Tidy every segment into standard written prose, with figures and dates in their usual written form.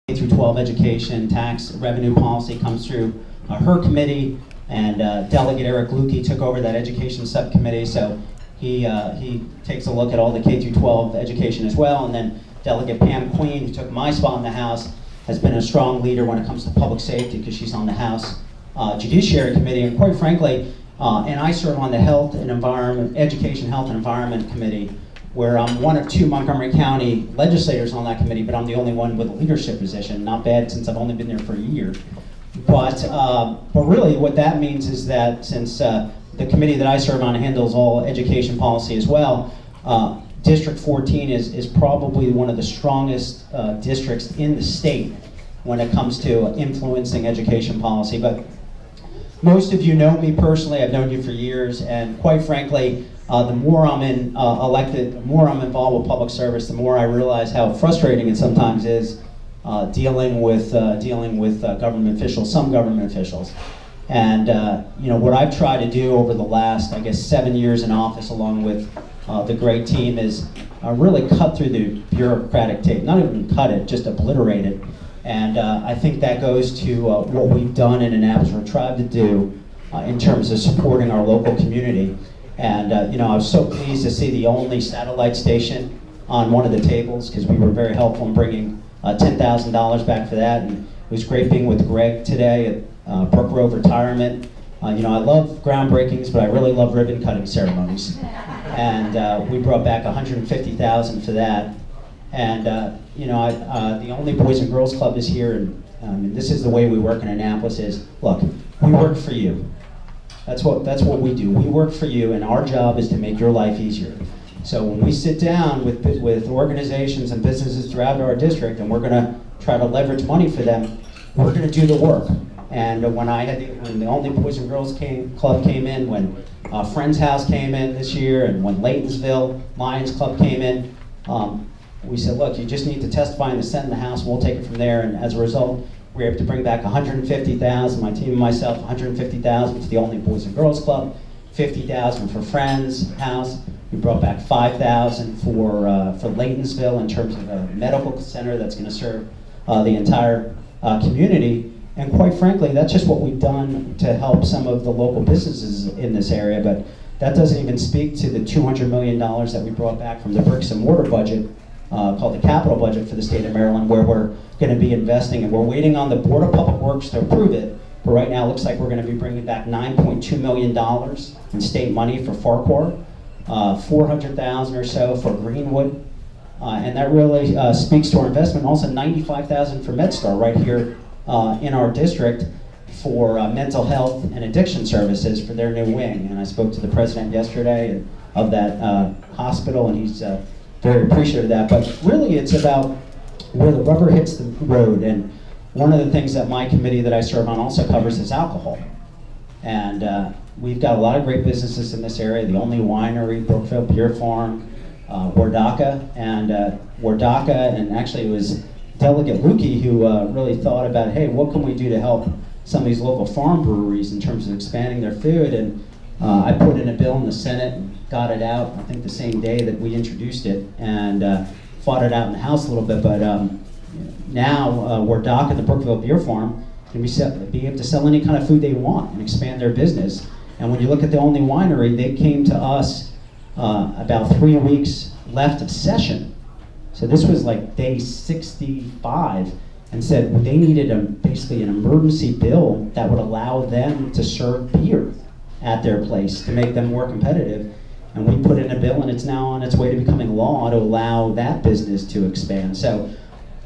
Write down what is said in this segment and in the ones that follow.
K through 12 education, tax revenue policy comes through her committee, and Delegate Eric Luedtke took over that education subcommittee, so he takes a look at all the K through 12 education as well. And then Delegate Pam Queen, who took my spot in the House, has been a strong leader when it comes to public safety because she's on the House Judiciary Committee, and quite frankly, and I serve on the Health and Environment, Education, Health and Environment Committee, where I'm one of two Montgomery County legislators on that committee, but I'm the only one with a leadership position. Not bad since I've only been there for a year. But really what that means is that since the committee that I serve on handles all education policy as well, District 14 is probably one of the strongest districts in the state when it comes to influencing education policy. But most of you know me personally. I've known you for years, and quite frankly, the more I'm elected, the more I'm involved with public service, the more I realize how frustrating it sometimes is dealing with government officials, some government officials. And you know, what I've tried to do over the last, I guess, 7 years in office, along with the great team, is really cut through the bureaucratic tape. Not even cut it, just obliterate it. And I think that goes to what we've done in Annapolis, or tried to do in terms of supporting our local community. And you know, I was so pleased to see the Olney satellite station on one of the tables, because we were very helpful in bringing $10,000 back for that. And it was great being with Greg today at Brook Grove Retirement. You know, I love groundbreakings, but I really love ribbon cutting ceremonies. And we brought back $150,000 for that. And you know, the Olney Boys and Girls Club is here, and this is the way we work in Annapolis. Is, look, we work for you. That's what we do. We work for you, and our job is to make your life easier. So when we sit down with organizations and businesses throughout our district, and we're going to try to leverage money for them, we're going to do the work. And when the Olney Boys and Girls Club came in, when Friends House came in this year, and when Laytonsville Lions Club came in, we said, look, you just need to testify in the Senate and the House, and we'll take it from there. And as a result, we were able to bring back $150,000, my team and myself, $150,000 for the Olney Boys and Girls Club, $50,000 for Friends House. We brought back $5,000 for Laytonsville in terms of a medical center that's going to serve the entire community. And quite frankly, that's just what we've done to help some of the local businesses in this area. But that doesn't even speak to the $200 million that we brought back from the bricks and mortar budget, called the capital budget for the state of Maryland, where we're going to be investing, and we're waiting on the Board of Public Works to approve it. But right now, it looks like we're going to be bringing back $9.2 million in state money for Farquhar, $400,000 or so for Greenwood, and that really speaks to our investment. Also, $95,000 for MedStar right here in our district for mental health and addiction services for their new wing. And I spoke to the president yesterday of that hospital, and he's very appreciative of that. But really, it's about where the rubber hits the road. And one of the things that my committee that I serve on also covers is alcohol. And we've got a lot of great businesses in this area: the Olney Winery, Brookfield Beer Farm, Luedtke, and actually it was Delegate Luedtke who really thought about, hey, what can we do to help some of these local farm breweries in terms of expanding their food? And I put in a bill in the Senate and got it out, I think the same day that we introduced it, and fought it out in the House a little bit. But now Luedtke and the Brookfield Beer Farm can be able to sell any kind of food they want and expand their business. And when you look at the Olney Winery, they came to us about 3 weeks left of session. So this was like day 65, and said they needed basically an emergency bill that would allow them to serve beer at their place to make them more competitive. And we put in a bill, and it's now on its way to becoming law to allow that business to expand. So,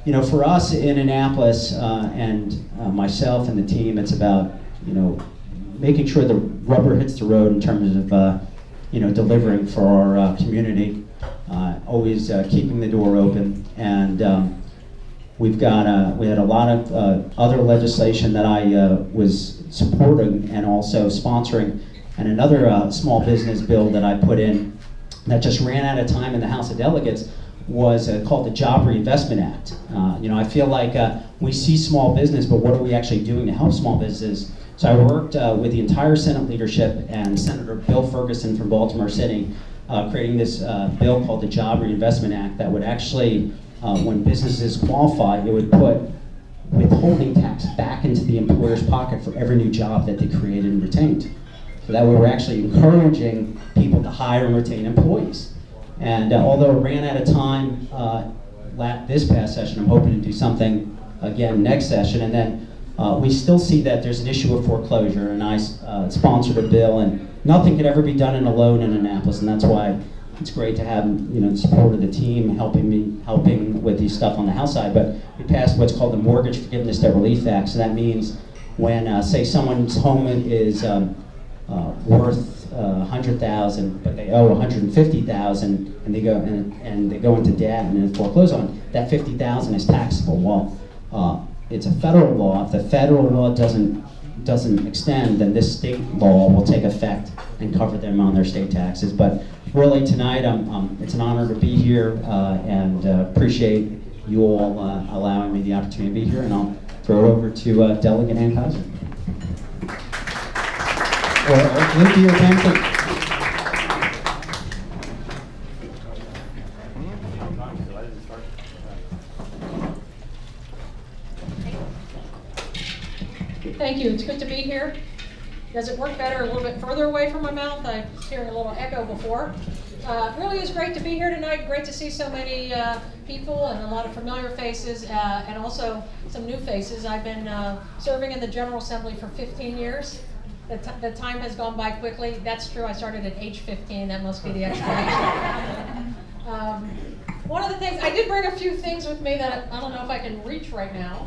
you know, for us in Annapolis and myself and the team, it's about, you know, making sure the rubber hits the road in terms of, you know, delivering for our community, always keeping the door open. And we had a lot of other legislation that I was supporting and also sponsoring, and another small business bill that I put in that just ran out of time in the House of Delegates was called the Job Reinvestment Act. You know, I feel like we see small business, but what are we actually doing to help small business? So I worked with the entire Senate leadership and Senator Bill Ferguson from Baltimore City, creating this bill called the Job Reinvestment Act that would actually, when businesses qualify, it would put withholding tax back into the employer's pocket for every new job that they created and retained. So that way we're actually encouraging people to hire and retain employees. And although it ran out of time this past session, I'm hoping to do something again next session. And then we still see that there's an issue of foreclosure, and I sponsored a bill, and nothing could ever be done in alone in Annapolis, and that's why it's great to have the support of the team helping with these stuff on the House side. But we passed what's called the Mortgage Forgiveness Debt Relief Act. So that means when say someone's home is worth $100,000, but they owe $150,000, and they go into debt and then foreclose on that $50,000 is taxable. Well, it's a federal law. If the federal law doesn't extend, then this state law will take effect and cover them on their state taxes. But really tonight, it's an honor to be here, and appreciate you all allowing me the opportunity to be here, and I'll throw it over to Delegate Ann Kaiser. Or Luedtke or Kramer. Thank you. It's good to be here. Does it work better a little bit further away from my mouth? I was hearing a little echo before. Really is great to be here tonight. Great to see so many people and a lot of familiar faces and also some new faces. I've been serving in the General Assembly for 15 years. The time has gone by quickly. That's true. I started at age 15. That must be the explanation. One of the things, I did bring a few things with me that I don't know if I can reach right now.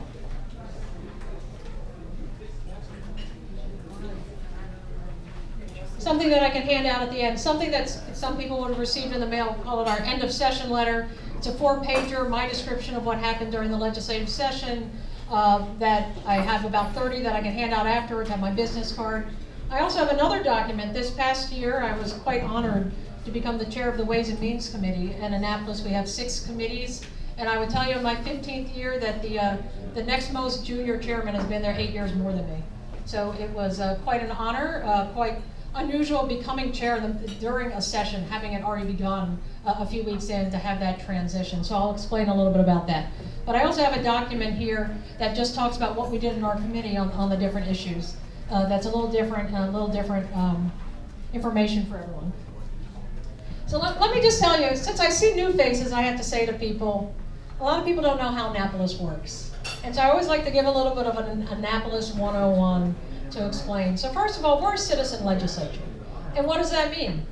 Something that I can hand out at the end, something that some people would have received in the mail. We call it our end of session letter. It's a 4-pager, my description of what happened during the legislative session, that I have about 30 that I can hand out afterwards. I have my business card. I also have another document. This past year, I was quite honored to become the chair of the Ways and Means Committee. In Annapolis, we have 6 committees, and I would tell you in my 15th year that the next most junior chairman has been there 8 years more than me. So it was quite an honor, quite unusual becoming chair during a session, having it already begun a few weeks in to have that transition. So I'll explain a little bit about that. But I also have a document here that just talks about what we did in our committee on the different issues. That's a little different information for everyone. So let me just tell you, since I see new faces, I have to say to people, a lot of people don't know how Annapolis works. And so I always like to give a little bit of an Annapolis 101 to explain. So first of all, we're a citizen legislature. And what does that mean?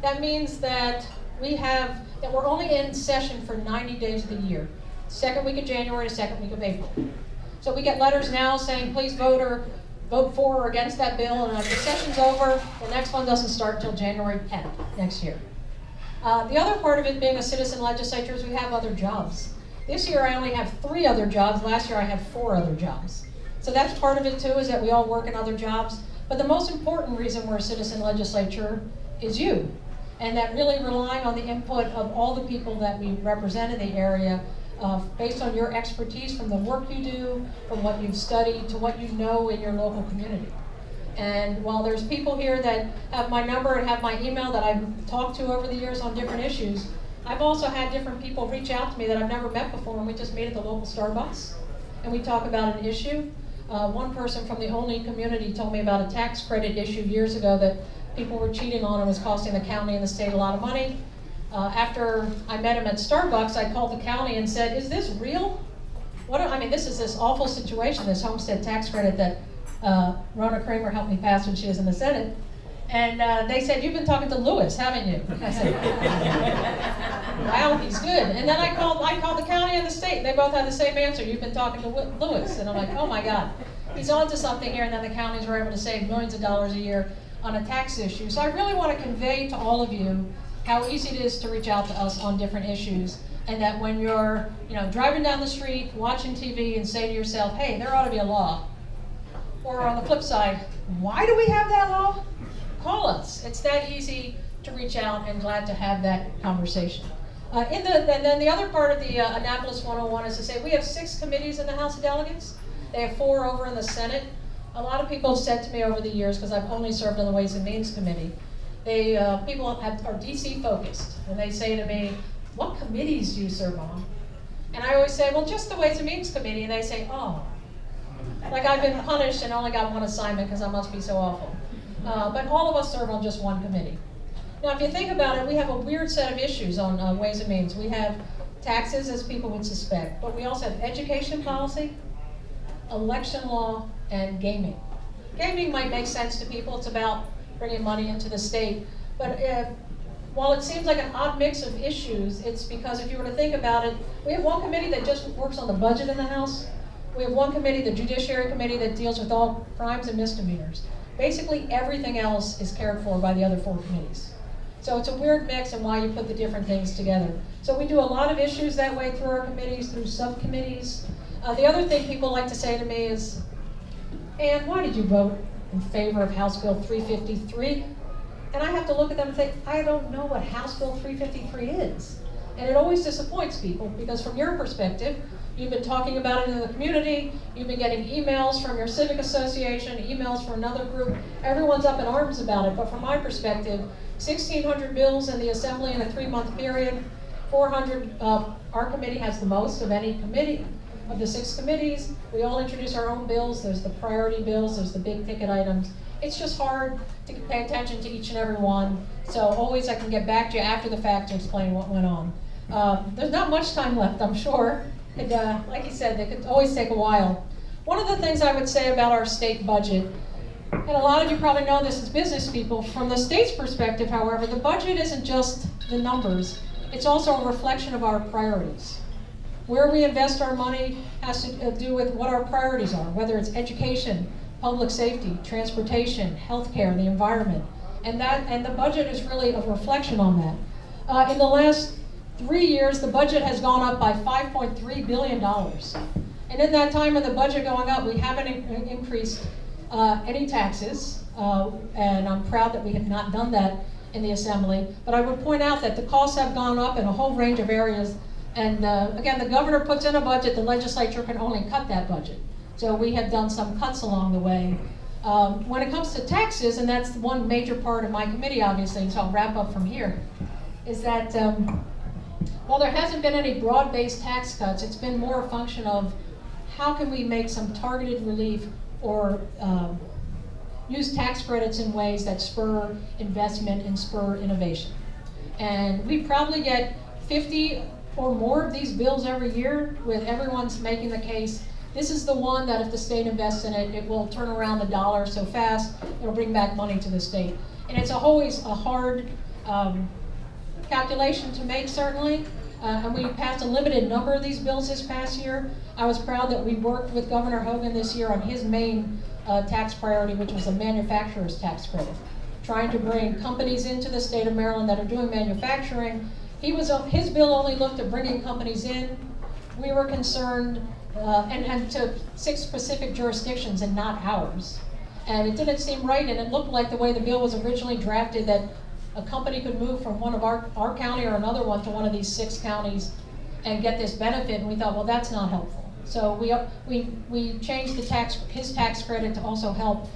That means that we're only in session for 90 days of the year. Second week of January to second week of April. So we get letters now saying, please vote for or against that bill, and if the session's over, the next one doesn't start until January 10th next year. The other part of it being a citizen legislature is we have other jobs. This year I only have 3 other jobs. Last year I had 4 other jobs. So that's part of it too, is that we all work in other jobs. But the most important reason we're a citizen legislature is you. And that really relying on the input of all the people that we represent in the area, based on your expertise from the work you do, from what you've studied, to what you know in your local community. And while there's people here that have my number and have my email that I've talked to over the years on different issues, I've also had different people reach out to me that I've never met before, and we just meet at the local Starbucks and we talk about an issue. One person from the Olney community told me about a tax credit issue years ago that people were cheating on and was costing the county and the state a lot of money. After I met him at Starbucks, I called the county and said, is this real? This is this awful situation, this homestead tax credit that Rona Kramer helped me pass when she was in the Senate. And they said, you've been talking to Lewis, haven't you? I said, wow, he's good. And then I called the county and the state. They both had the same answer. You've been talking to Lewis. And I'm like, oh my God, he's on to something here. And then the counties were able to save millions of dollars a year on a tax issue. So I really want to convey to all of you how easy it is to reach out to us on different issues. And that when you're driving down the street, watching TV, and say to yourself, hey, there ought to be a law. Or on the flip side, why do we have that law? Call us. It's that easy to reach out, and glad to have that conversation. And then the other part of the Annapolis 101 is to say we have 6 committees in the House of Delegates. They have 4 over in the Senate. A lot of people have said to me over the years, because I've only served on the Ways and Means Committee, people are DC focused, and they say to me, what committees do you serve on? And I always say, well, just the Ways and Means Committee, and they say, oh, like I've been punished and only got one assignment because I must be so awful. But all of us serve on just one committee. Now, if you think about it, we have a weird set of issues on Ways and Means. We have taxes, as people would suspect, but we also have education policy, election law, and gaming. Gaming might make sense to people. It's about bringing money into the state. But while it seems like an odd mix of issues, it's because if you were to think about it, we have one committee that just works on the budget in the House. We have one committee, the Judiciary Committee, that deals with all crimes and misdemeanors. Basically, everything else is cared for by the other 4 committees. So it's a weird mix and why you put the different things together. So we do a lot of issues that way through our committees, through subcommittees. The other thing people like to say to me is, Ann, why did you vote in favor of House Bill 353? And I have to look at them and think, I don't know what House Bill 353 is. And it always disappoints people because from your perspective, you've been talking about it in the community, you've been getting emails from your civic association, emails from another group, everyone's up in arms about it. But from my perspective, 1,600 bills in the Assembly in a 3-month period, 400, our committee has the most of any committee. Of the 6 committees, we all introduce our own bills. There's the priority bills, there's the big ticket items. It's just hard to pay attention to each and every one. So always I can get back to you after the fact to explain what went on. There's not much time left, I'm sure. And, like you said, they could always take a while. One of the things I would say about our state budget, and a lot of you probably know this as business people, from the state's perspective, however, the budget isn't just the numbers, it's also a reflection of our priorities. Where we invest our money has to do with what our priorities are, whether it's education, public safety, transportation, healthcare, the environment. And the budget is really a reflection on that. In the last 3 years, the budget has gone up by $5.3 billion. And in that time of the budget going up, we haven't increased any taxes, and I'm proud that we have not done that in the Assembly. But I would point out that the costs have gone up in a whole range of areas. And again, the governor puts in a budget, the legislature can only cut that budget. So we have done some cuts along the way. When it comes to taxes, and that's one major part of my committee, obviously, so I'll wrap up from here, is that while there hasn't been any broad-based tax cuts, it's been more a function of how can we make some targeted relief or use tax credits in ways that spur investment and spur innovation. And we probably get 50 or more of these bills every year, with everyone's making the case, this is the one that if the state invests in it, it will turn around the dollar so fast, it'll bring back money to the state. And it's always a hard calculation to make, certainly. And we passed a limited number of these bills this past year. I was proud that we worked with Governor Hogan this year on his main tax priority, which was a manufacturer's tax credit, trying to bring companies into the state of Maryland that are doing manufacturing. His bill only looked at bringing companies in. We were concerned, and to 6 specific jurisdictions and not ours. And it didn't seem right, and it looked like the way the bill was originally drafted that a company could move from one of our county or another one to one of these 6 counties and get this benefit, and we thought, well, that's not helpful. So we changed his tax credit to also help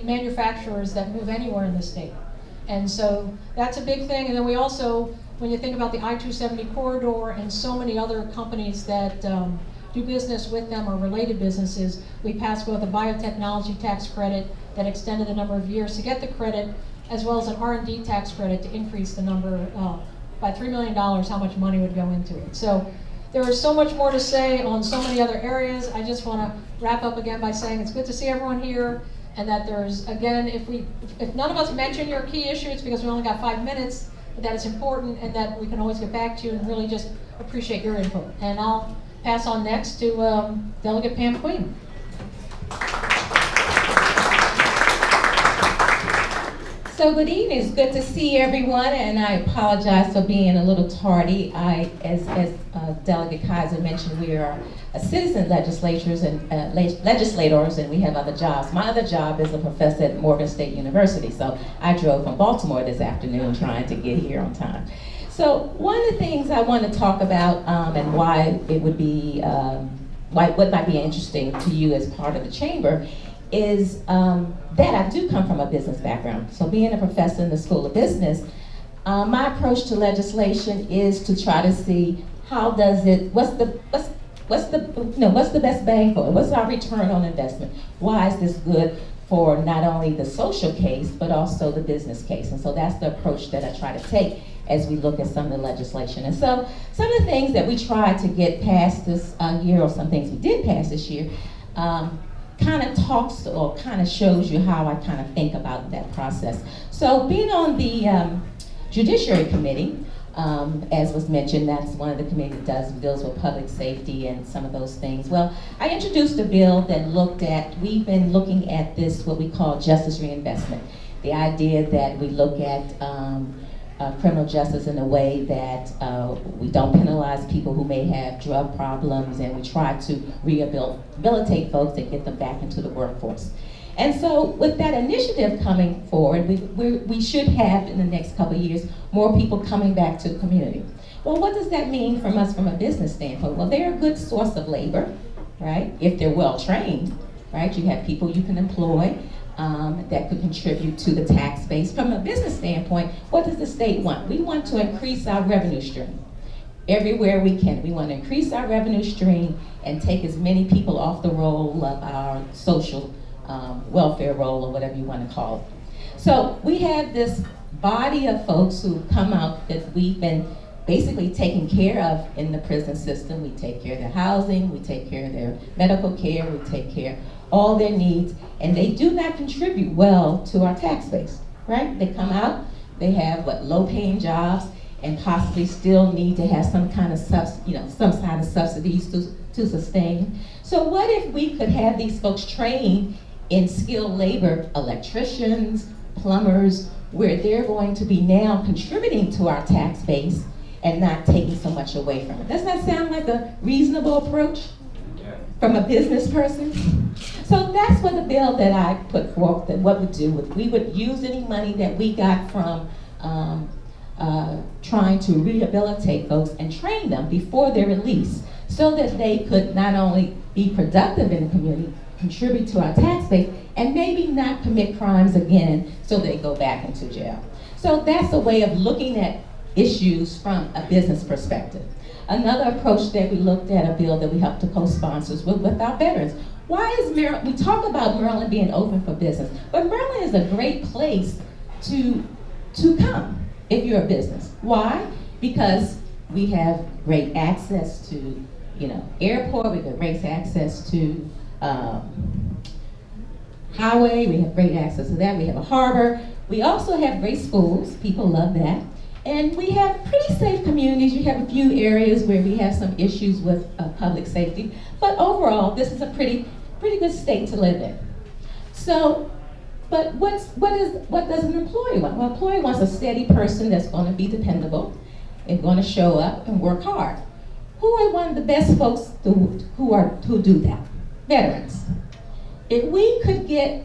manufacturers that move anywhere in the state. And so that's a big thing. And then we also, when you think about the I-270 corridor and so many other companies that do business with them or related businesses, we passed both a biotechnology tax credit that extended the number of years to get the credit, as well as an R&D tax credit to increase the number by $3 million, how much money would go into it. So there is so much more to say on so many other areas. I just want to wrap up again by saying it's good to see everyone here, and that there's, again, if none of us mention your key issues because we only got 5 minutes, that it's important and that we can always get back to you and really just appreciate your input. And I'll pass on next to Delegate Pam Queen. So good evening, it's good to see everyone, and I apologize for being a little tardy. As Delegate Kaiser mentioned, we are citizen legislators and legislators, and we have other jobs. My other job is a professor at Morgan State University, so I drove from Baltimore this afternoon trying to get here on time. So one of the things I want to talk about and why it would be, what might be interesting to you as part of the chamber is that I do come from a business background. So being a professor in the School of Business, my approach to legislation is to try to see how does it, what's what's the best bang for it? What's our return on investment? Why is this good for not only the social case, but also the business case? And so that's the approach that I try to take as we look at some of the legislation. And so some of the things that we tried to get passed this year, or some things we did pass this year, kind of talks or kind of shows you how I kind of think about that process. So being on the Judiciary Committee, as was mentioned, that's one of the committees that deals with public safety and some of those things. Well, I introduced a bill that we've been looking at this, what we call justice reinvestment. The idea that we look at criminal justice in a way that we don't penalize people who may have drug problems, and we try to rehabilitate folks and get them back into the workforce. And so with that initiative coming forward, we should have in the next couple of years more people coming back to the community. Well, what does that mean from us from a business standpoint? Well, they're a good source of labor, right? If they're well trained, right? You have people you can employ that could contribute to the tax base. From a business standpoint, what does the state want? We want to increase our revenue stream everywhere we can. We want to increase our revenue stream and take as many people off the roll of our social welfare roll, or whatever you want to call it. So we have this body of folks who come out that we've been basically taking care of in the prison system. We take care of their housing, we take care of their medical care, we take care of all their needs, and they do not contribute well to our tax base, right? They come out, they have low-paying jobs, and possibly still need to have some kind of subsidies to sustain. So what if we could have these folks trained in skilled labor, electricians, plumbers, where they're going to be now contributing to our tax base and not taking so much away from it? Doesn't that sound like a reasonable approach from a business person? So that's what the bill that I put forth, that what we would use any money that we got from trying to rehabilitate folks and train them before they're released, so that they could not only be productive in the community, contribute to our tax base, and maybe not commit crimes again so they go back into jail. So that's a way of looking at issues from a business perspective. Another approach that we looked at, a bill that we helped to co-sponsor, was with our veterans. Why is Maryland, we talk about Maryland being open for business, but Maryland is a great place to come if you're a business. Why? Because we have great access to, airport, we have great access to highway, we have great access to that, we have a harbor. We also have great schools, people love that. And we have pretty safe communities. You have a few areas where we have some issues with public safety, but overall, this is a pretty good state to live in. So, but what does an employee want? Well, an employee wants a steady person that's going to be dependable and going to show up and work hard. Who are one of the best folks who do that? Veterans. If we could get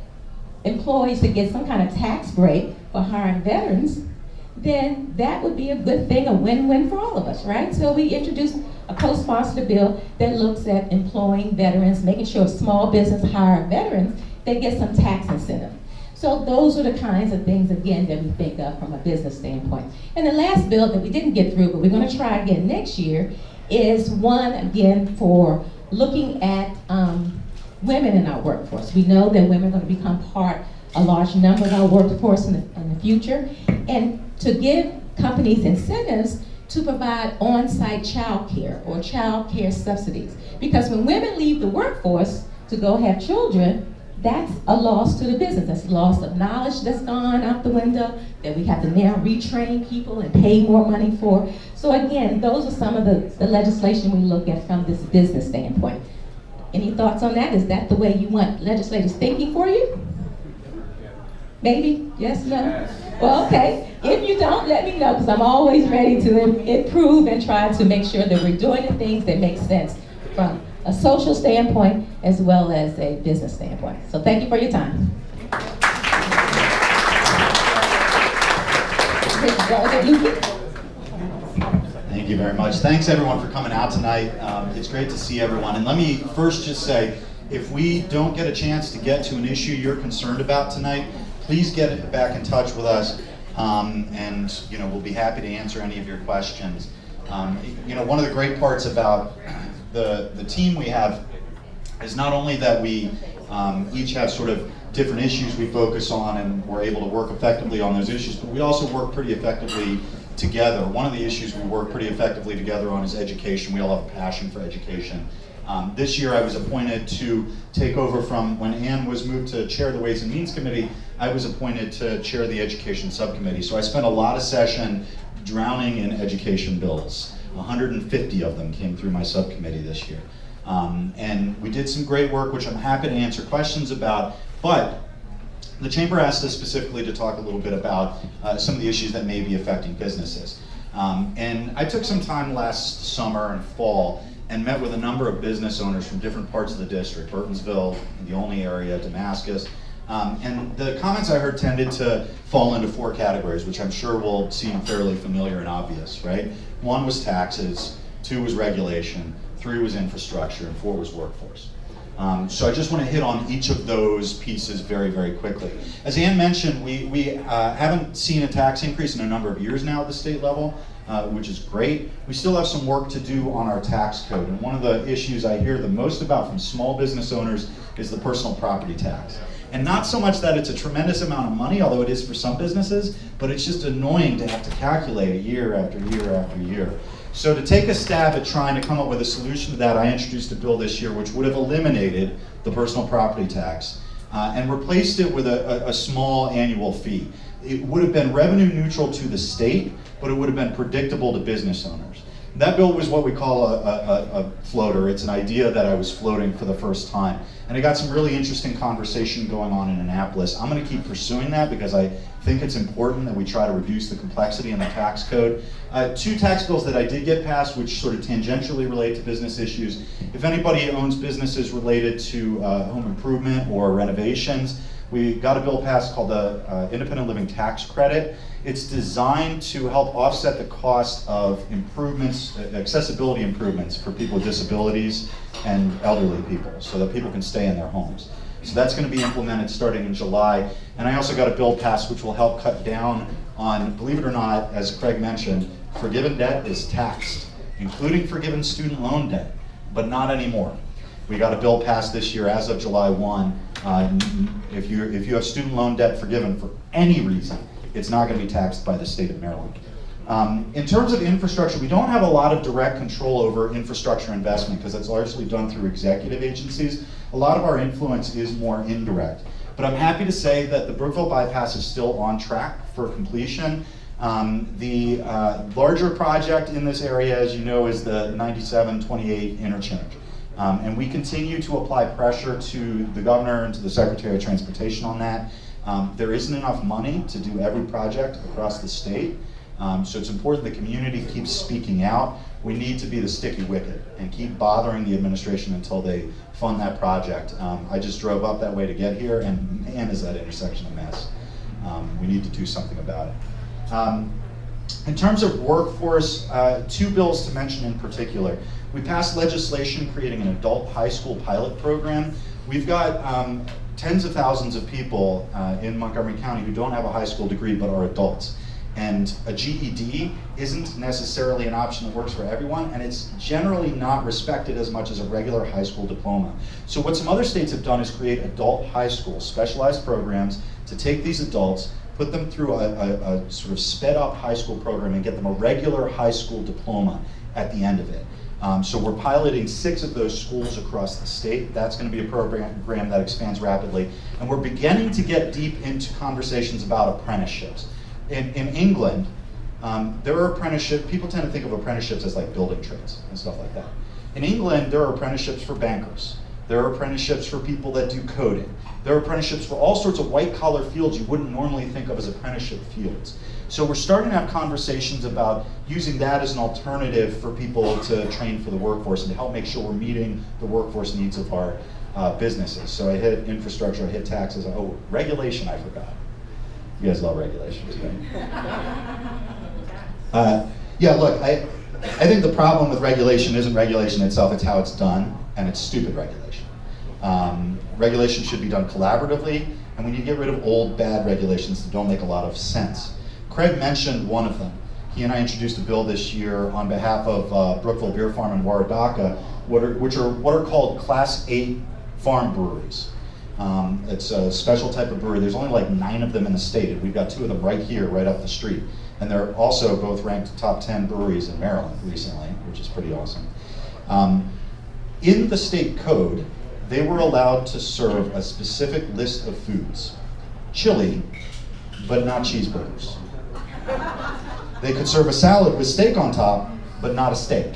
employees to get some kind of tax break for hiring veterans, then that would be a good thing, a win-win for all of us, right? So we introduced a co-sponsored bill that looks at employing veterans, making sure small business hire veterans, they get some tax incentive. So those are the kinds of things, again, that we think of from a business standpoint. And the last bill that we didn't get through, but we're going to try again next year, is one, again, for looking at women in our workforce. We know that women are going to become a large number of our workforce in the future, and to give companies incentives to provide on-site child care or child care subsidies. Because when women leave the workforce to go have children, that's a loss to the business. That's a loss of knowledge that's gone out the window that we have to now retrain people and pay more money for. So again, those are some of the legislation we look at from this business standpoint. Any thoughts on that? Is that the way you want legislators thinking for you? Maybe? Yes? No? Well, okay. If you don't, let me know, because I'm always ready to improve and try to make sure that we're doing the things that make sense from a social standpoint as well as a business standpoint. So thank you for your time. Thank you very much. Thanks everyone for coming out tonight. It's great to see everyone. And let me first just say, if we don't get a chance to get to an issue you're concerned about tonight, please get back in touch with us, and we'll be happy to answer any of your questions. One of the great parts about the team we have is not only that we each have sort of different issues we focus on and we're able to work effectively on those issues, but we also work pretty effectively together. One of the issues we work pretty effectively together on is education. We all have a passion for education. This year I was appointed to take over from when Ann was moved to chair the Ways and Means Committee. I was appointed to chair the Education Subcommittee. So I spent a lot of session drowning in education bills. 150 of them came through my subcommittee this year. And we did some great work, which I'm happy to answer questions about, but the Chamber asked us specifically to talk a little bit about some of the issues that may be affecting businesses. And I took some time last summer and fall and met with a number of business owners from different parts of the district, Burtonsville, the Olney area, Damascus. And the comments I heard tended to fall into 4 categories, which I'm sure will seem fairly familiar and obvious, right? 1 was taxes, 2 was regulation, 3 was infrastructure, and 4 was workforce. So I just want to hit on each of those pieces very, very quickly. As Ann mentioned, we haven't seen a tax increase in a number of years now at the state level, which is great. We still have some work to do on our tax code. And one of the issues I hear the most about from small business owners is the personal property tax. And not so much that it's a tremendous amount of money, although it is for some businesses, but it's just annoying to have to calculate year after year after year. So to take a stab at trying to come up with a solution to that, I introduced a bill this year which would have eliminated the personal property tax and replaced it with a small annual fee. It would have been revenue neutral to the state, but it would have been predictable to business owners. That bill was what we call a floater. It's an idea that I was floating for the first time. And I got some really interesting conversation going on in Annapolis. I'm going to keep pursuing that because I think it's important that we try to reduce the complexity in the tax code. 2 tax bills that I did get passed, which sort of tangentially relate to business issues. If anybody owns businesses related to home improvement or renovations, we got a bill passed called the Independent Living Tax Credit. It's designed to help offset the cost of improvements, accessibility improvements for people with disabilities and elderly people, so that people can stay in their homes. So that's going to be implemented starting in July. And I also got a bill passed which will help cut down on, believe it or not, as Craig mentioned, forgiven debt is taxed, including forgiven student loan debt, but not anymore. We got a bill passed this year as of July 1. If you have student loan debt forgiven for any reason, it's not going to be taxed by the state of Maryland. In terms of infrastructure, we don't have a lot of direct control over infrastructure investment because it's largely done through executive agencies. A lot of our influence is more indirect. But I'm happy to say that the Brookville bypass is still on track for completion. The larger project in this area, as you know, is the 97-28 interchange. And we continue to apply pressure to the governor and to the Secretary of Transportation on that. There isn't enough money to do every project across the state. So it's important the community keeps speaking out. We need to be the sticky wicket and keep bothering the administration until they fund that project. I just drove up that way to get here, and man, is that intersection a mess. We need to do something about it. In terms of workforce, 2 bills to mention in particular. We passed legislation creating an adult high school pilot program. We've got tens of thousands of people in Montgomery County who don't have a high school degree but are adults. And a GED isn't necessarily an option that works for everyone, and it's generally not respected as much as a regular high school diploma. So what some other states have done is create adult high school, specialized programs to take these adults, put them through a sort of sped up high school program and get them a regular high school diploma at the end of it. So we're piloting 6 of those schools across the state. That's going to be a program that expands rapidly. And we're beginning to get deep into conversations about apprenticeships. In England, there are apprenticeships, people tend to think of apprenticeships as like building trades and stuff like that. In England, there are apprenticeships for bankers. There are apprenticeships for people that do coding. There are apprenticeships for all sorts of white-collar fields you wouldn't normally think of as apprenticeship fields. So we're starting to have conversations about using that as an alternative for people to train for the workforce and to help make sure we're meeting the workforce needs of our businesses. So I hit infrastructure, I hit taxes, oh, regulation I forgot. You guys love regulations, right? Yeah, look, I think the problem with regulation isn't regulation itself, it's how it's done, and it's stupid regulation. Regulation should be done collaboratively, and we need to get rid of old, bad regulations that don't make a lot of sense. Craig mentioned one of them. he and I introduced a bill this year on behalf of Brookville Beer Farm in Waradaka, which are what are called Class 8 farm breweries. It's a special type of brewery. There's only like 9 of them in the state, and we've got 2 of them right here, right up the street. And they're also both ranked top 10 breweries in Maryland recently, which is pretty awesome. In the state code, they were allowed to serve a specific list of foods. Chili, but not cheeseburgers. They could serve a salad with steak on top, but not a steak.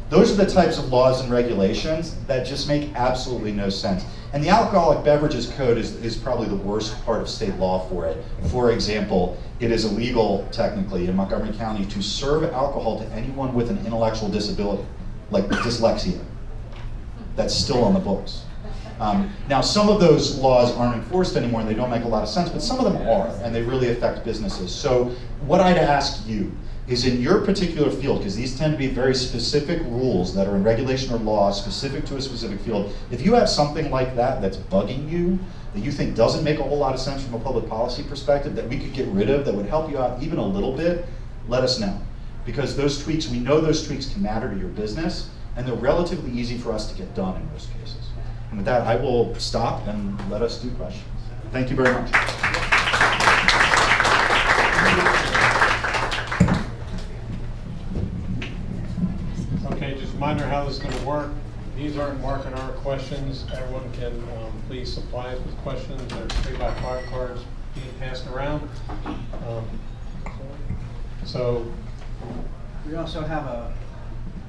Those are the types of laws and regulations that just make absolutely no sense. And the Alcoholic Beverages Code is probably the worst part of state law for it. For example, it is illegal, technically, in Montgomery County to serve alcohol to anyone with an intellectual disability, like dyslexia. That's still on the books. Now, some of those laws aren't enforced anymore and they don't make a lot of sense, but some of them are, and they really affect businesses. So what I'd ask you is, in your particular field, because these tend to be very specific rules that are in regulation or law specific to a specific field, if you have something like that that's bugging you, that you think doesn't make a whole lot of sense from a public policy perspective, that we could get rid of, that would help you out even a little bit, let us know. Because those tweaks, we know those tweaks can matter to your business, and they're relatively easy for us to get done in most cases. And with that, I will stop and let us do questions. Thank you very much. Okay, just a reminder how this is going to work. These aren't marking our questions. Everyone can please supply us with questions. There are 3x5 cards being passed around. So we also have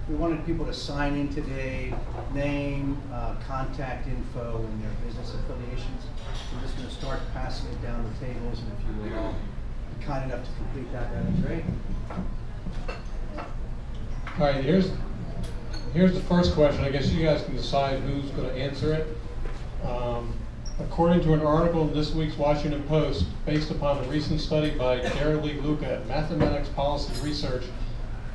we wanted people to sign in today, name, contact info, and their business affiliations. We're just going to start passing it down the tables, and if you would all be kind enough to complete that, that would be great. all right, here's the first question. I guess you guys can decide who's going to answer it. According to an article in this week's Washington Post, based upon a recent study by Luedtke at Mathematics Policy Research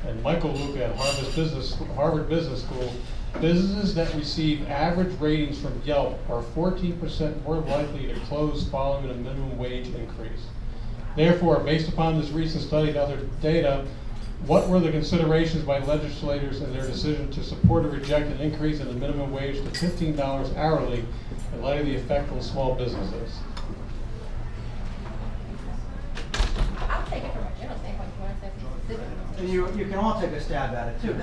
and Michael Luedtke at Harvard Business School, businesses that receive average ratings from Yelp are 14% more likely to close following a minimum wage increase. Therefore, based upon this recent study and other data, what were the considerations by legislators in their decision to support or reject an increase in the minimum wage to $15 hourly in light of the effect on small businesses? I'll take it from a general standpoint. If you want to say specific. And you can all take a stab at it, too.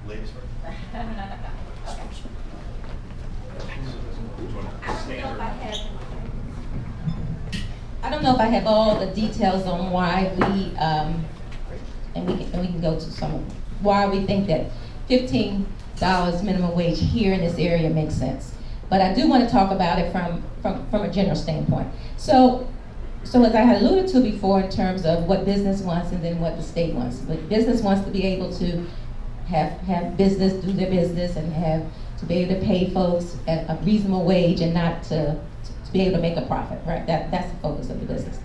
Ladies first. I don't know if I have all the details on why we, and we can go to some, why we think that $15 minimum wage here in this area makes sense. But I do want to talk about it from a general standpoint. So as I had alluded to before, in terms of what business wants and then what the state wants. But business wants to be able to have business, do their business, and to be able to pay folks at a reasonable wage and not to be able to make a profit, right? That's the focus of the business,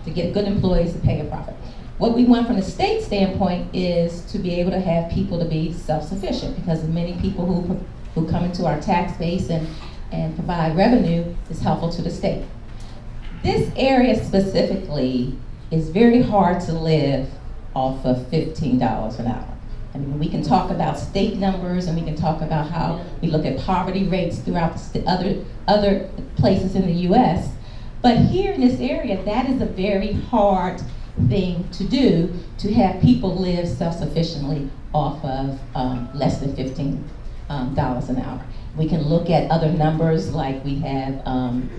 to get good employees to pay a profit. What we want from the state standpoint is to be able to have people to be self-sufficient, because many people who come into our tax base and provide revenue is helpful to the state. This area specifically is very hard to live off of $15 an hour. I mean, we can talk about state numbers and we can talk about how we look at poverty rates throughout other places in the US. But here in this area, that is a very hard thing to do, to have people live self-sufficiently off of less than $15 an hour. We can look at other numbers, like we have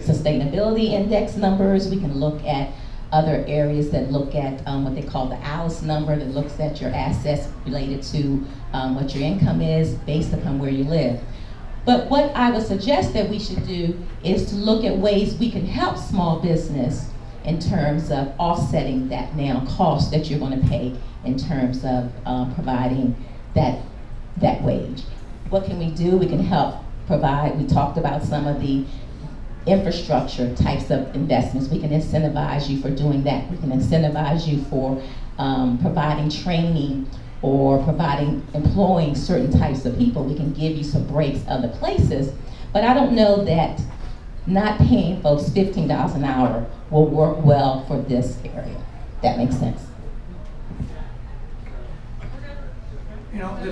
sustainability index numbers. We can look at other areas that look at what they call the ALICE number, that looks at your assets related to what your income is based upon where you live. But what I would suggest that we should do is to look at ways we can help small business in terms of offsetting that now cost that you're going to pay in terms of providing that wage. What can we do? We can help provide, we talked about some of the infrastructure types of investments. We can incentivize you for doing that. We can incentivize you for providing training or employing certain types of people. We can give you some breaks other places, but I don't know that not paying folks $15 an hour will work well for this area. That makes sense. You know, we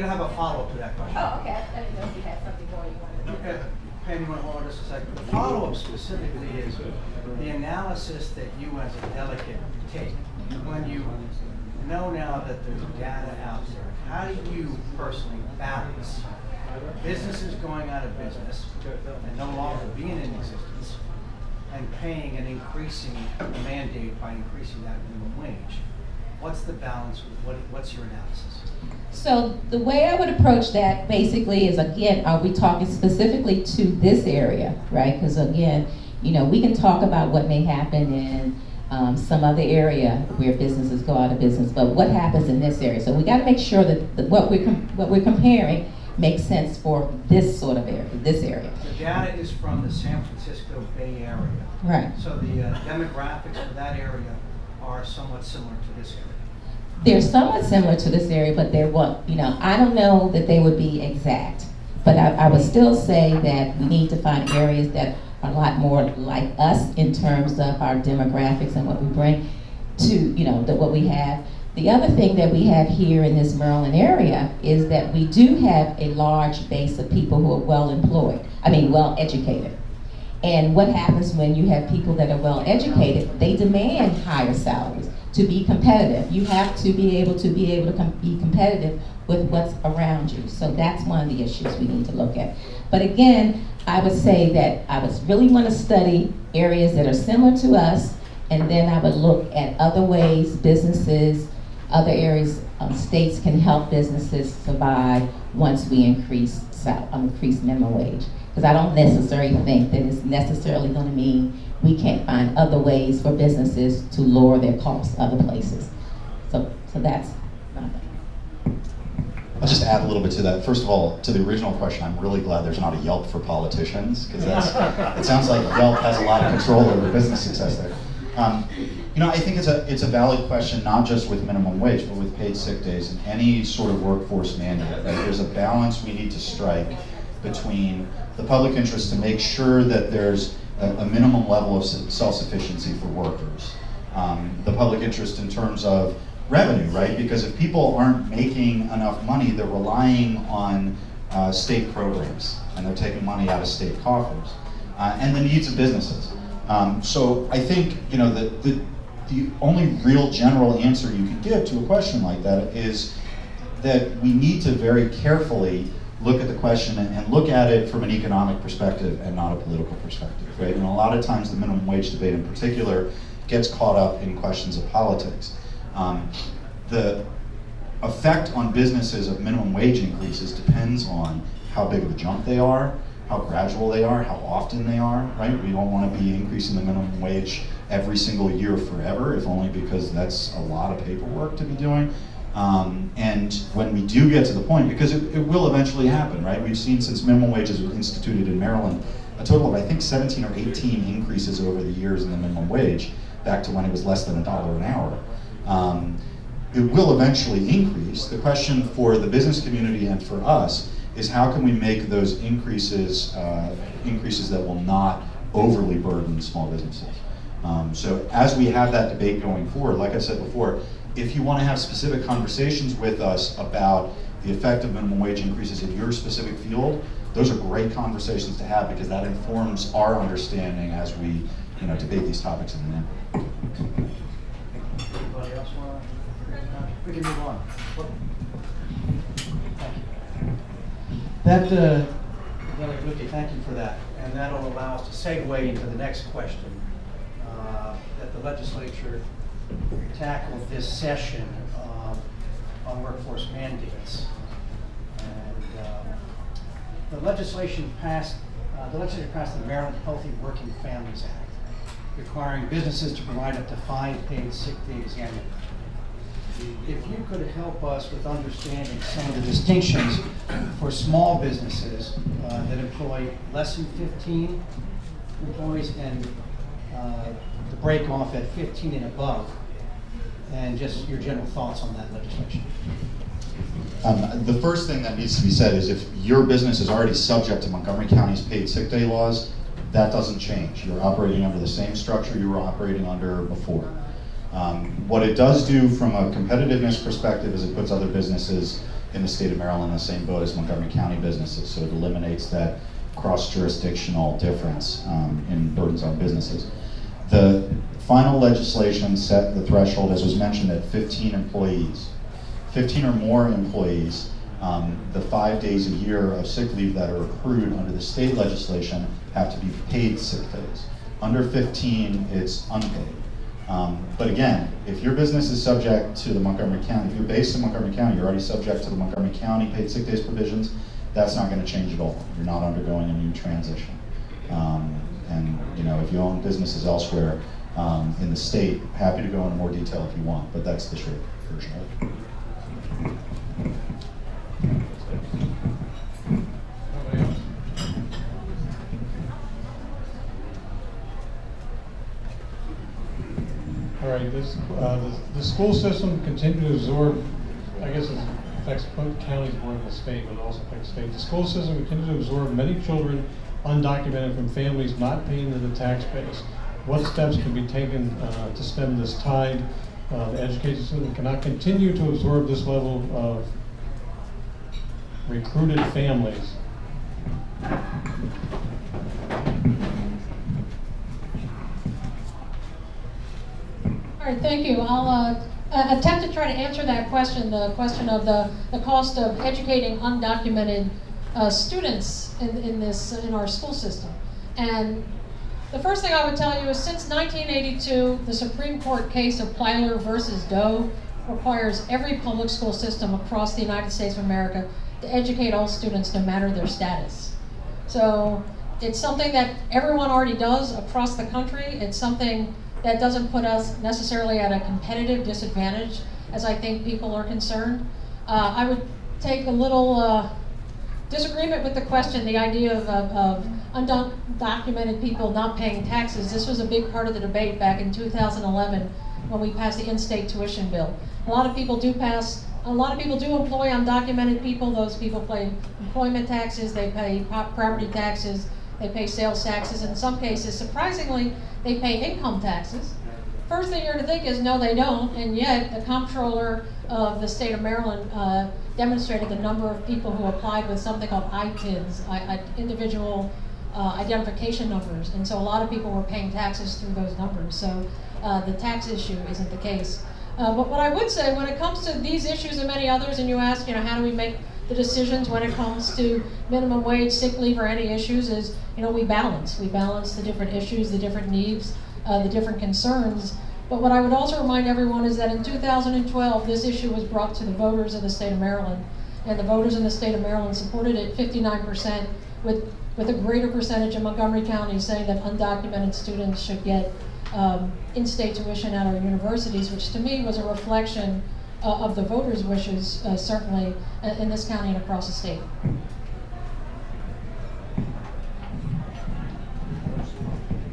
don't have a follow-up to that question. Oh, okay. I didn't know if you had something more you wanted to Okay, Pam, you want to hold on just a second? The follow-up specifically is the analysis that you as a delegate take. When you know now that there's data out there, how do you personally balance businesses going out of business and no longer being in existence and paying and increasing the mandate by increasing that minimum wage? What's the balance? What's your analysis? So the way I would approach that basically is, again, are we talking specifically to this area, right? Because again, you know, we can talk about what may happen in some other area where businesses go out of business, but what happens in this area? So we got to make sure that what we're comparing makes sense for this sort of area, this area. The data is from the San Francisco Bay Area. Right. So the demographics for that area are somewhat similar to this area. They're somewhat similar to this area, but they're what, you know, I don't know that they would be exact. But I would still say that we need to find areas that are a lot more like us in terms of our demographics and what we bring to, you know, what we have. The other thing that we have here in this Maryland area is that we do have a large base of people who are well educated. And what happens when you have people that are well educated? They demand higher salaries to be competitive. You have to be able to be competitive with what's around you. So that's one of the issues we need to look at. But again, I would say that I would really want to study areas that are similar to us, and then I would look at other ways businesses, other areas, states can help businesses survive once we increase minimum wage. Because I don't necessarily think that it's necessarily going to mean we can't find other ways for businesses to lower their costs other places. So that's my thing. I'll just add a little bit to that. First of all, to the original question, I'm really glad there's not a Yelp for politicians, because it sounds like Yelp has a lot of control over business success there. You know, I think it's a valid question, not just with minimum wage, but with paid sick days and any sort of workforce mandate. Right? There's a balance we need to strike between the public interest to make sure that there's a minimum level of self-sufficiency for workers. The public interest in terms of revenue, right? Because if people aren't making enough money, they're relying on state programs, and they're taking money out of state coffers. And the needs of businesses. So I think, you know, the only real general answer you can give to a question like that is that we need to very carefully look at the question and look at it from an economic perspective and not a political perspective, right? And a lot of times the minimum wage debate in particular gets caught up in questions of politics. The effect on businesses of minimum wage increases depends on how big of a jump they are, how gradual they are, how often they are, right? We don't want to be increasing the minimum wage every single year forever, if only because that's a lot of paperwork to be doing. And when we do get to the point, because it will eventually happen, right? We've seen since minimum wage was instituted in Maryland, a total of, I think, 17 or 18 increases over the years in the minimum wage, back to when it was less than $1 an hour. It will eventually increase. The question for the business community and for us is how can we make those increases that will not overly burden small businesses. So as we have that debate going forward, like I said before, if you want to have specific conversations with us about the effect of minimum wage increases in your specific field, those are great conversations to have because that informs our understanding as we, you know, debate these topics in the end. Anybody else want to? We can move on. Thank you. That, Luedtke, thank you for that. And that'll allow us to segue into the next question that the legislature tackled this session on workforce mandates. And the legislature passed the Maryland Healthy Working Families Act, requiring businesses to provide up to 5 paid sick days annually. If you could help us with understanding some of the distinctions for small businesses that employ less than 15 employees and the break off at 15 and above, and just your general thoughts on that legislation. The first thing that needs to be said is if your business is already subject to Montgomery County's paid sick day laws, that doesn't change. You're operating under the same structure you were operating under before. What it does do from a competitiveness perspective is it puts other businesses in the state of Maryland in the same boat as Montgomery County businesses, so it eliminates that cross-jurisdictional difference in burdens on businesses. The final legislation set the threshold, as was mentioned, at 15 employees. 15 or more employees, the 5 days a year of sick leave that are accrued under the state legislation have to be paid sick days. Under 15, it's unpaid. But again, if your business is subject to the Montgomery County, if you're based in Montgomery County, you're already subject to the Montgomery County paid sick days provisions, that's not going to change at all. You're not undergoing a new transition. And you know, if you own businesses elsewhere in the state, happy to go into more detail if you want, but that's the short version of it. All right, the school system continues to absorb, I guess it affects both counties more than the state, but it also affects the state. The school system continues to absorb many children undocumented from families not paying into the tax base. What steps can be taken to stem this tide? The education system cannot continue to absorb this level of recruited families. All right, thank you. I'll attempt to try to answer that question, the question of the cost of educating undocumented students in our school system. And the first thing I would tell you is since 1982, the Supreme Court case of Plyler versus Doe requires every public school system across the United States of America to educate all students no matter their status. So it's something that everyone already does across the country. It's something that doesn't put us necessarily at a competitive disadvantage, as I think people are concerned. I would take a little disagreement with the question, the idea of undocumented people not paying taxes. This was a big part of the debate back in 2011 when we passed the in-state tuition bill. A lot of people do employ undocumented people. Those people pay employment taxes, they pay property taxes, they pay sales taxes. In some cases, surprisingly, they pay income taxes. First thing you're going to think is, no, they don't, and yet the comptroller of the state of Maryland demonstrated the number of people who applied with something called ITINs, individual identification numbers, and so a lot of people were paying taxes through those numbers, so the tax issue isn't the case. But what I would say, when it comes to these issues and many others, and you ask, how do we make the decisions when it comes to minimum wage, sick leave, or any issues, is, we balance the different issues, the different needs, the different concerns. But what I would also remind everyone is that in 2012, this issue was brought to the voters of the state of Maryland, and the voters in the state of Maryland supported it 59%, with a greater percentage of Montgomery County saying that undocumented students should get in-state tuition at our universities, which to me was a reflection of the voters' wishes, certainly in this county and across the state.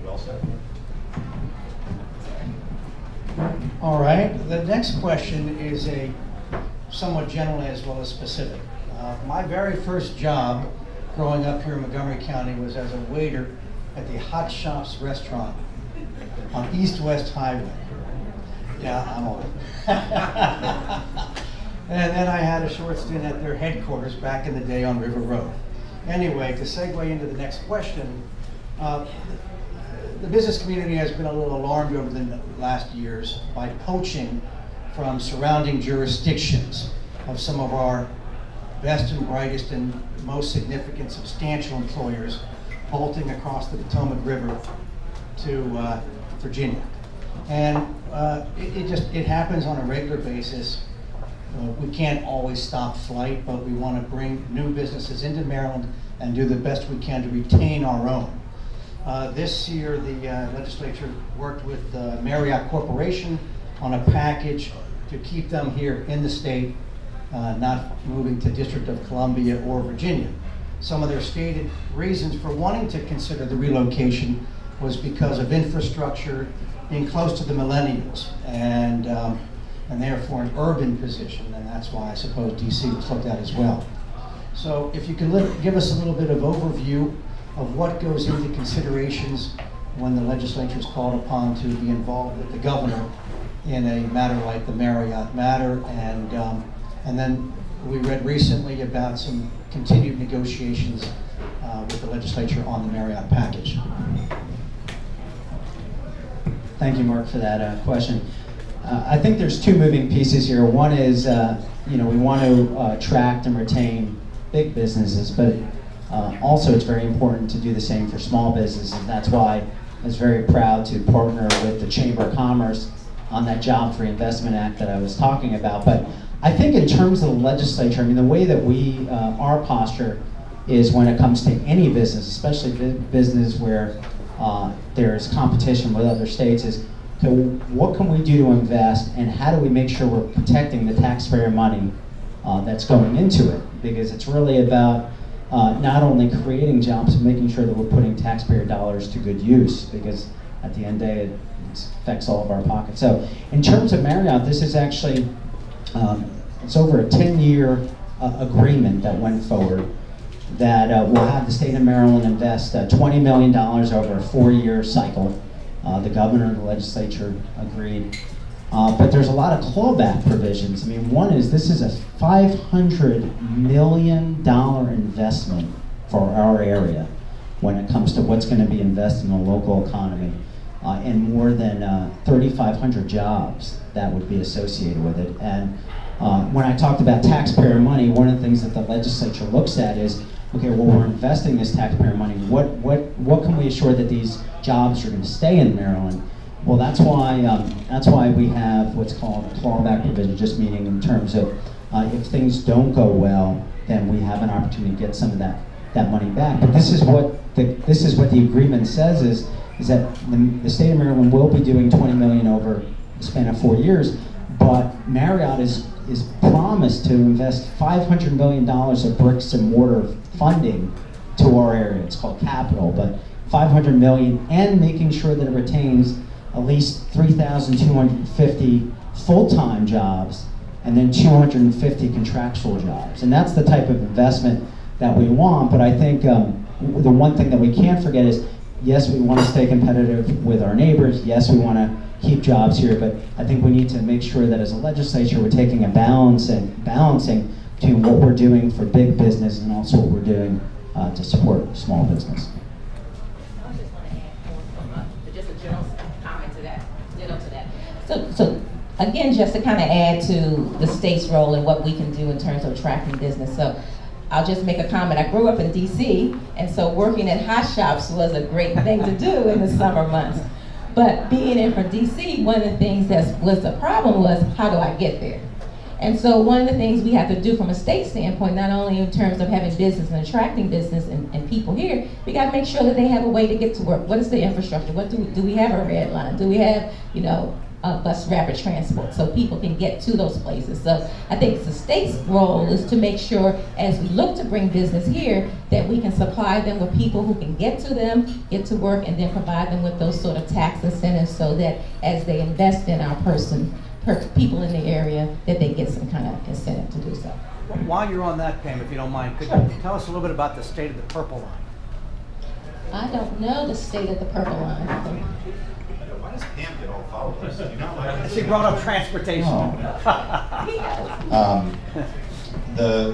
Well said. All right, the next question is a somewhat general as well as specific. My very first job growing up here in Montgomery County was as a waiter at the Hot Shops restaurant on East-West Highway. Yeah, I'm old. And then I had a short stint at their headquarters back in the day on River Road. Anyway, to segue into the next question, the business community has been a little alarmed over the last years by poaching from surrounding jurisdictions of some of our best and brightest and most significant substantial employers bolting across the Potomac River to Virginia. And it happens on a regular basis. We can't always stop flight, but we want to bring new businesses into Maryland and do the best we can to retain our own. This year, the legislature worked with Marriott Corporation on a package to keep them here in the state, not moving to District of Columbia or Virginia. Some of their stated reasons for wanting to consider the relocation was because of infrastructure, being close to the millennials, and therefore an urban position, and that's why I suppose DC was looked at as well. So if you can give us a little bit of overview of what goes into considerations when the legislature is called upon to be involved with the governor in a matter like the Marriott matter, and then we read recently about some continued negotiations with the legislature on the Marriott package. Thank you, Mark, for that question. I think there's two moving pieces here. One is, we want to attract and retain big businesses, but also it's very important to do the same for small businesses. That's why I was very proud to partner with the Chamber of Commerce on that Jobs Reinvestment Act that I was talking about. But I think in terms of the legislature, I mean, the way that our posture is when it comes to any business, especially business where there's competition with other states, is so what can we do to invest, and how do we make sure we're protecting the taxpayer money that's going into it? Because it's really about not only creating jobs, but making sure that we're putting taxpayer dollars to good use, because at the end of the day, it affects all of our pockets. So in terms of Marriott, this is actually, it's over a 10-year agreement that went forward that will have the state of Maryland invest $20 million over a 4-year cycle. The governor and the legislature agreed. But there's a lot of clawback provisions. I mean, one is this is a $500 million investment for our area when it comes to what's going to be invested in the local economy, and more than 3,500 jobs that would be associated with it. And when I talked about taxpayer money, one of the things that the legislature looks at is, okay, well, we're investing this taxpayer money. What can we assure that these jobs are going to stay in Maryland? Well, that's why we have what's called a clawback provision, just meaning in terms of if things don't go well, then we have an opportunity to get some of that money back. But this is what the agreement says is that the state of Maryland will be doing $20 million over the span of 4 years, but Marriott is promised to invest $500 million of bricks and mortar funding to our area. It's called capital, but $500 million, and making sure that it retains at least 3,250 full-time jobs and then 250 contractual jobs. And that's the type of investment that we want. But I think the one thing that we can't forget is, yes, we want to stay competitive with our neighbors. Yes, we want to keep jobs here, but I think we need to make sure that as a legislature we're taking a balancing between what we're doing for big business and also what we're doing to support small business. I just want to add just a general comment to that, So again, just to kind of add to the state's role and what we can do in terms of attracting business. So I'll just make a comment. I grew up in DC, and so working at hot shops was a great thing to do in the summer months. But being in from DC, one of the things that was the problem was, how do I get there? And so one of the things we have to do from a state standpoint, not only in terms of having business and attracting business and people here, we got to make sure that they have a way to get to work. What is the infrastructure? What do we have a red line? Do we have, bus rapid transport so people can get to those places? So I think the state's role is to make sure, as we look to bring business here, that we can supply them with people who can get to them, get to work, and then provide them with those sort of tax incentives so that as they invest in our people in the area, that they get some kind of incentive to do so. While you're on that, Pam, if you don't mind, could you tell us a little bit about the state of the Purple Line? I don't know the state of the Purple Line. Why does Pam get all followed us? Do you not like She brought up transportation. the